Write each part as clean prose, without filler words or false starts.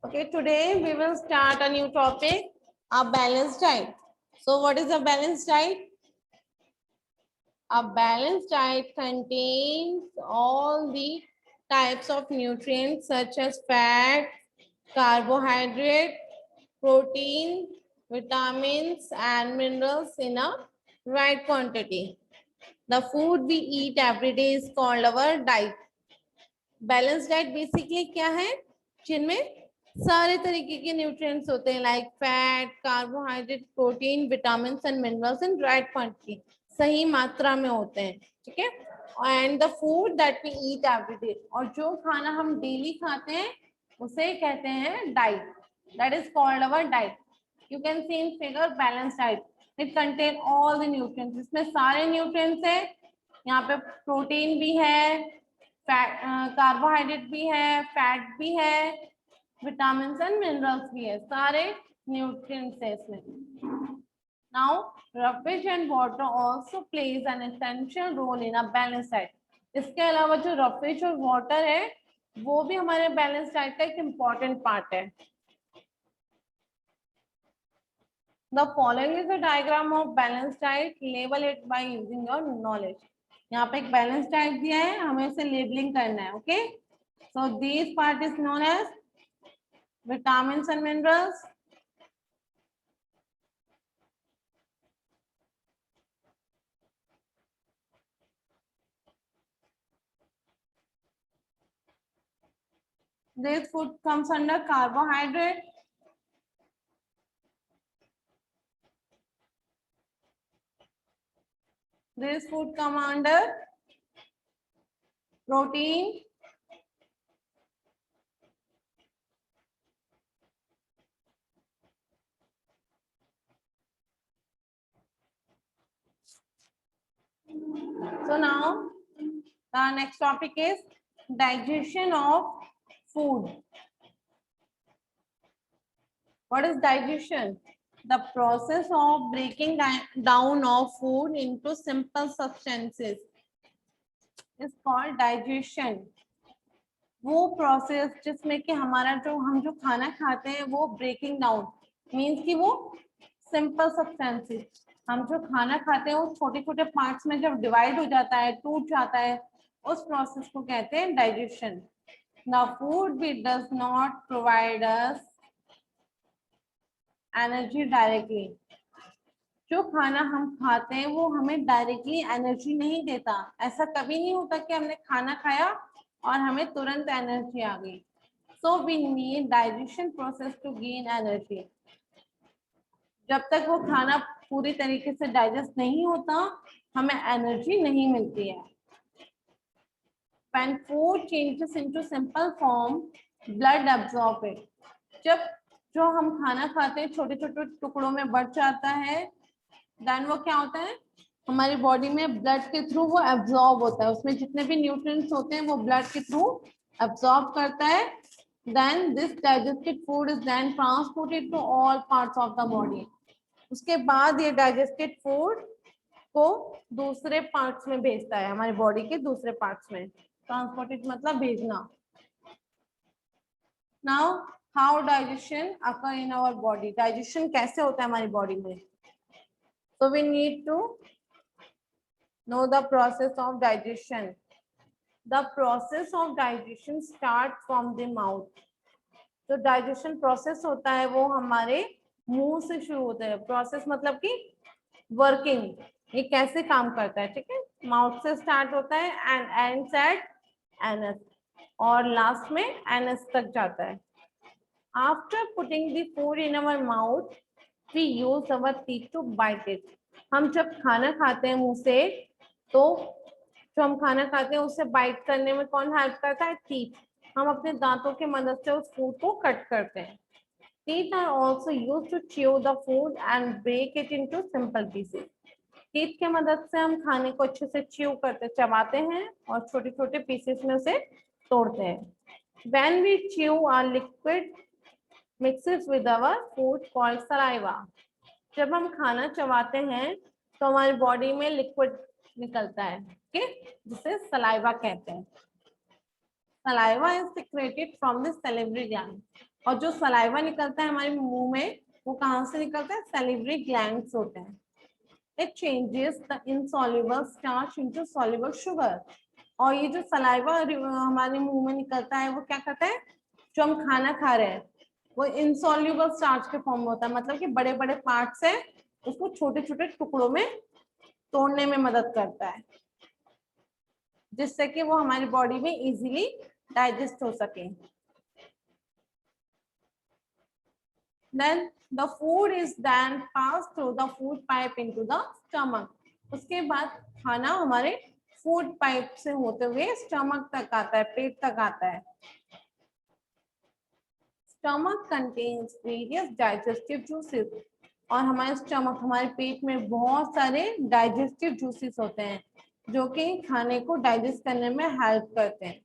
Okay, today we will start a new topic, a balanced diet. So what is a balanced diet? A balanced diet contains all the types of nutrients such as fat, carbohydrate, protein, vitamins and minerals in a right quantity. The food we eat every day is called our diet. Balance diet basically क्या है, जिनमें सारे तरीके के nutrients होते हैं like fat, carbohydrate, protein, vitamin and minerals in right quantity, सही मात्रा में होते हैं, ठीक है। And the food that we eat every day, और जो खाना हम डेली खाते हैं उसे कहते हैं diet, that is called our diet. You can see in figure balance diet, it contain all the nutrients, इसमें सारे न्यूट्रिएंट्स है, यहाँ पे प्रोटीन भी है, फैट, कार्बोहाइड्रेट भी है, फैट भी है, विटामिन एंड मिनरल्स भी है, सारे न्यूट्रिएंट्स है इसमें। Now roughage and water also plays an essential role in a balance diet. इसके अलावा जो रफेज और वाटर है वो भी हमारे बैलेंस डाइट का एक इम्पॉर्टेंट पार्ट है। The following is a diagram of balanced diet. Label it by using your knowledge. यहाँ पे एक बैलेंस डाइट दिया है, हमें उसे लेबलिंग करना है, okay. So this part is known as vitamins and minerals, this food comes under carbohydrate, this food come under protein, so now the next topic is digestion of food. What is digestion? The process of breaking down of food into simple substances is called digestion. वो process जिसमें कि हमारा हम जो खाना खाते हैं वो ब्रेकिंग डाउन मीन्स कि वो सिंपल सब्सटेंसेस, हम जो खाना खाते हैं वो छोटे छोटे पार्ट्स में जब डिवाइड हो जाता है, टूट जाता है, उस प्रोसेस को कहते हैं digestion. The food we does not provide us energy directly, जो खाना हम खाते हैं वो हमें डायरेक्टली एनर्जी नहीं देता। ऐसा कभी नहीं होता कि हमने खाना खाया और हमें तुरंत एनर्जी आ गई। So we need digestion process to gain energy. जब तक वो खाना पूरी तरीके से डाइजेस्ट नहीं होता हमें एनर्जी नहीं मिलती है। When food changes into simple form, blood absorb it. जब जो हम खाना खाते हैं छोटे छोटे टुकड़ों में बढ़ जाता है, देन वो क्या होता है, हमारी बॉडी में ब्लड के थ्रू वो एब्जॉर्ब होता है, उसमें जितने भी न्यूट्रिएंट्स होते हैं वो ब्लड के थ्रू एब्जॉर्ब करता है। Then this digested food is then transported to all parts of the body. उसके बाद ये डाइजेस्टेड फूड को दूसरे पार्ट्स में भेजता है, हमारी बॉडी के दूसरे पार्ट्स में। ट्रांसपोर्टेड मतलब भेजना। Now how digestion occur in our body, digestion कैसे होता है हमारी बॉडी में। So we need to know the process of digestion. The process of digestion starts from the mouth. तो डाइजेशन प्रोसेस होता है वो हमारे मुंह से शुरू होता है। प्रोसेस मतलब कि वर्किंग, ये कैसे काम करता है, ठीक है। माउथ से स्टार्ट होता है एंड एंड्स एट एनस, और लास्ट में एनस तक जाता है। After putting the food in our mouth we use our teeth to bite it. हम जब खाना खाते हैं मुंह से, तो जो हम खाना खाते हैं उससे बाइट करने में कौन हेल्प करता है, टीथ। हम अपने दांतों की मदद से उस फूड को कट करते हैं। Teeth are also use to chew the food and break it into simple pieces. Teeth की मदद से हम खाने को अच्छे से च्यू करते, चबाते हैं और छोटे छोटे पीसेस में उसे तोड़ते हैं। When we chew a liquid mixes with our food called saliva. जब हम खाना चबाते हैं तो हमारी बॉडी में लिक्विड निकलता है, ठीक है, जिसे सलाइवा कहते हैं। Saliva is secreted from the salivary gland, और जो सलाइवा निकलता है हमारे मुंह में वो कहाँ से निकलता है, सैलिवरी ग्लैंड्स होते हैं। It changes the insoluble starch into soluble sugar, और ये जो सलाइवा हमारे मुंह में निकलता है वो क्या करता है, जो हम खाना खा रहे हैं वो इनसॉल्युबल स्टार्च के फॉर्म में होता है, मतलब कि बड़े बड़े पार्ट्स है उसको छोटे छोटे टुकड़ों में तोड़ने में मदद करता है, जिससे कि वो हमारी बॉडी में इजीली डाइजेस्ट हो सके। Then the food is then passed through the food pipe into the stomach. उसके बाद खाना हमारे फूड पाइप से होते हुए स्टमक तक आता है, पेट तक आता है। Stomach contains various digestive juices, और हमारे स्टमक, हमारे पेट में बहुत सारे डाइजेस्टिव जूसेस होते हैं जो कि खाने को डाइजेस्ट करने में हेल्प करते हैं।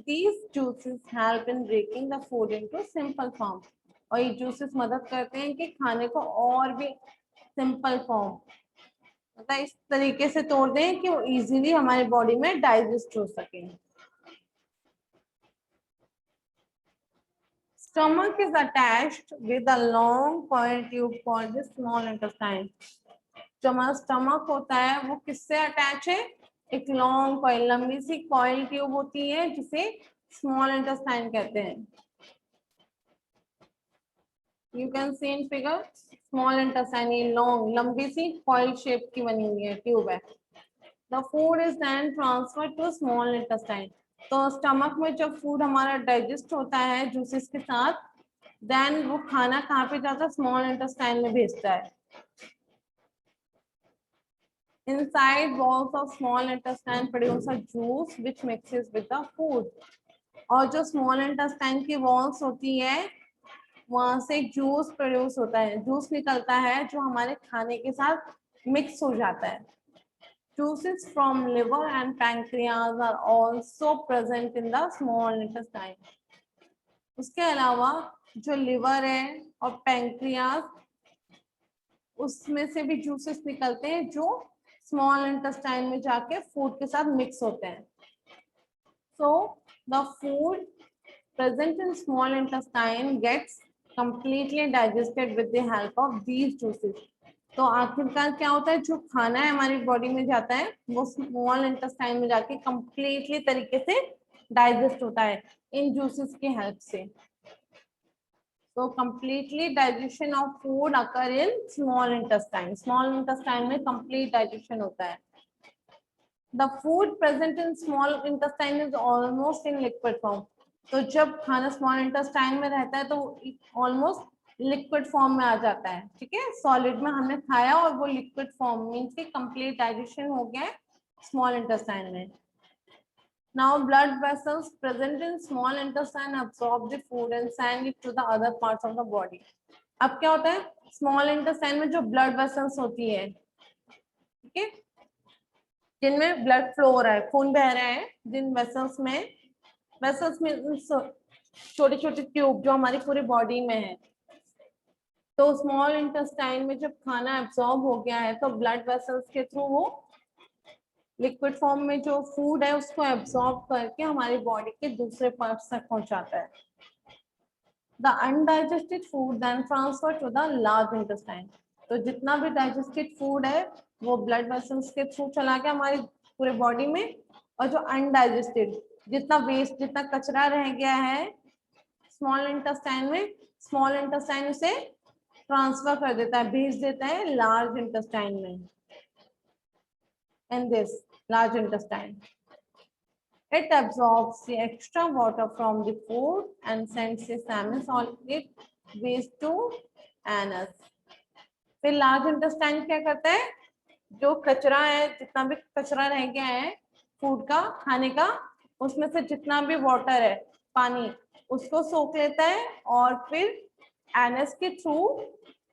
These juices help in breaking the food into simple form, और ये जूसेस मदद करते हैं कि खाने को और भी सिंपल फॉर्म, मतलब इस तरीके से तोड़ दें कि वो इजीली हमारी बॉडी में डाइजेस्ट हो सके। Stomach is attached with a long coil tube called the small intestine. जो हमारा स्टमक होता है वो किससे अटैच है, एक लॉन्ग कॉइल, लंबी सी कॉइल ट्यूब होती है जिसे स्मॉल इंटेस्टाइन कहते हैं। You can see in figure, small intestine ये लॉन्ग लंबी सी कॉइल शेप की बनी हुई है, ट्यूब है। The food is then transferred to small intestine, तो स्टमक में जब फूड हमारा डाइजेस्ट होता है जूसेस के साथ, देन वो खाना कहाँ पे जाता है, स्मॉल इंटेस्टाइन में भेजता है। Inside walls of small intestine produce a juice which mixes with the food. और जो small intestine की walls होती है वहां से जूस प्रोड्यूस होता है, जूस निकलता है जो हमारे खाने के साथ मिक्स हो जाता है। Juices from liver and pancreas are also present in the small intestine. उसके अलावा जो लिवर है और पैंक्रियाज, उसमें से भी जूसेस निकलते हैं जो स्मॉल इंटेस्टाइन में जाके फूड के साथ मिक्स होते हैं। So the food present in small intestine gets completely digested with the help of these juices. तो आखिरकार क्या होता है, जो खाना है हमारी बॉडी में जाता है वो स्मॉल इंटेस्टाइन में जाके कंप्लीटली तरीके से डाइजेस्ट होता है इन जूसेस की हेल्प से। So completely digestion of food occur in small intestine. Small intestine में complete digestion होता है। The food present in small intestine is almost in liquid form. तो जब खाना small intestine में रहता है तो almost liquid form में आ जाता है, ठीक है। Solid में हमने खाया और वो liquid form means कि complete digestion हो गया है small intestine में। Now blood vessels present in small intestine absorb the food and send it to the other parts of the body. अब क्या होता है, स्मॉल इंटेस्टाइन में जो ब्लड वेसल्स होती है, ठीक है, जिनमें ब्लड फ्लो हो रहा है, खून बह रहा है, जिन वेसल्स में छोटे छोटे ट्यूब जो हमारी पूरी बॉडी में है, तो स्मॉल इंटेस्टाइन में जब खाना एब्सॉर्ब हो गया है तो ब्लड वेसल्स के थ्रू वो लिक्विड फॉर्म में जो फूड है उसको एब्सॉर्ब करके हमारी बॉडी के दूसरे पार्ट्स तक पहुंचाता है। The undigested food then transfer to the large intestine, तो जितना भी डाइजेस्टेड फूड है वो ब्लड वेसल्स के थ्रू चला गया हमारी पूरे बॉडी में, और जो अनडाइजेस्टेड जितना वेस्ट, जितना कचरा रह गया है स्मॉल इंटेस्टाइन में, स्मॉल इंटेस्टाइन उसे ट्रांसफर कर देता है, भेज देता है लार्ज इंटेस्टाइन में। And this large intestine, it absorbs the extra water from the food and sends the semi-solid waste to anus. फिर लार्ज इंटेस्टाइन क्या करता है, जो कचरा है, जितना भी कचरा रह गया है फूड का, खाने का, उसमें से जितना भी वाटर है, पानी, उसको सोख लेता है और फिर एनस के थ्रू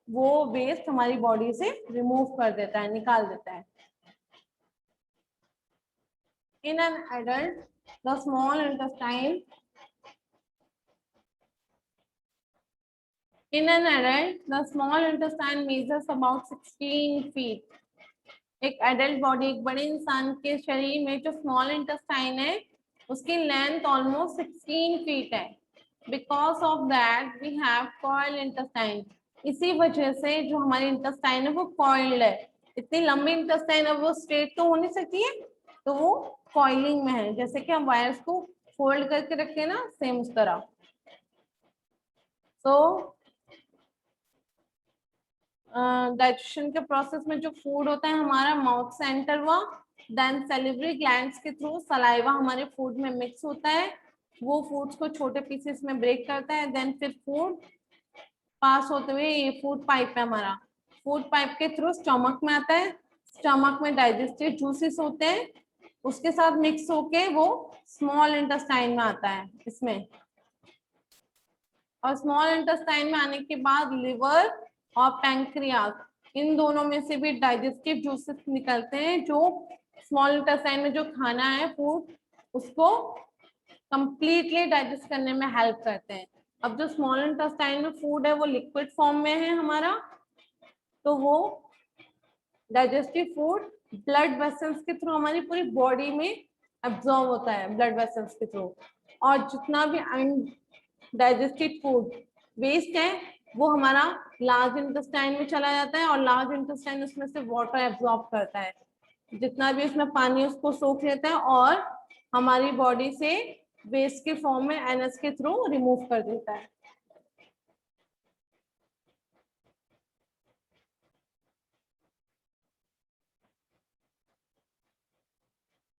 वो वेस्ट हमारी बॉडी से रिमूव कर देता है, निकाल देता है। In an adult, the small intestine measures about 16 feet. एक एडल्ट बॉडी, एक बड़े इंसान के शरीर में जो स्मॉल इंटेस्टाइन है उसकी लेंथ ऑलमोस्ट 16 फीट है। Because of that we have coiled intestine. इसी वजह से जो हमारी इंटेस्टाइन है वो कॉइल्ड है। इतनी लंबी इंटेस्टाइन है, वो स्ट्रेट तो हो नहीं सकती है, तो वो कॉइलिंग में है। जैसे कि हम वायर्स को फोल्ड करके रखते हैं ना, सेम उस तरह। तो डाइजेशन के प्रोसेस में जो फूड होता है हमारा माउथ से एंटर हुआ, देन सैलिवरी ग्लैंड्स के थ्रू सलाइवा हमारे फूड में मिक्स होता है, वो फूड्स को छोटे पीसेस में ब्रेक करता है, देन फिर फूड पास होते हुए, ये फूड पाइप है हमारा, फूड पाइप के थ्रू स्टमक में आता है। स्टमक में डाइजेस्टिव जूसेस होते हैं, उसके साथ मिक्स होके वो स्मॉल इंटेस्टाइन में आता है इसमें। और स्मॉल इंटेस्टाइन में आने के बाद लिवर और पैंक्रियास, इन दोनों में से भी डाइजेस्टिव जूसेस निकलते हैं, जो स्मॉल इंटेस्टाइन में जो खाना है फूड, उसको कंप्लीटली डाइजेस्ट करने में हेल्प करते हैं। अब जो स्मॉल इंटेस्टाइन में फूड है वो लिक्विड फॉर्म में है हमारा, तो वो डाइजेस्टिव फूड ब्लड वेसल्स के थ्रू हमारी पूरी बॉडी में एब्जॉर्ब होता है, ब्लड वेसल्स के थ्रू। और जितना भी डाइजेस्टेड फूड वेस्ट है वो हमारा लार्ज इंटेस्टाइन में चला जाता है, और लार्ज इंटेस्टाइन उसमें से वाटर एब्जॉर्ब करता है, जितना भी उसमें पानी उसको सोख लेता है, और हमारी बॉडी से वेस्ट के फॉर्म में एनएस के थ्रू रिमूव कर देता है।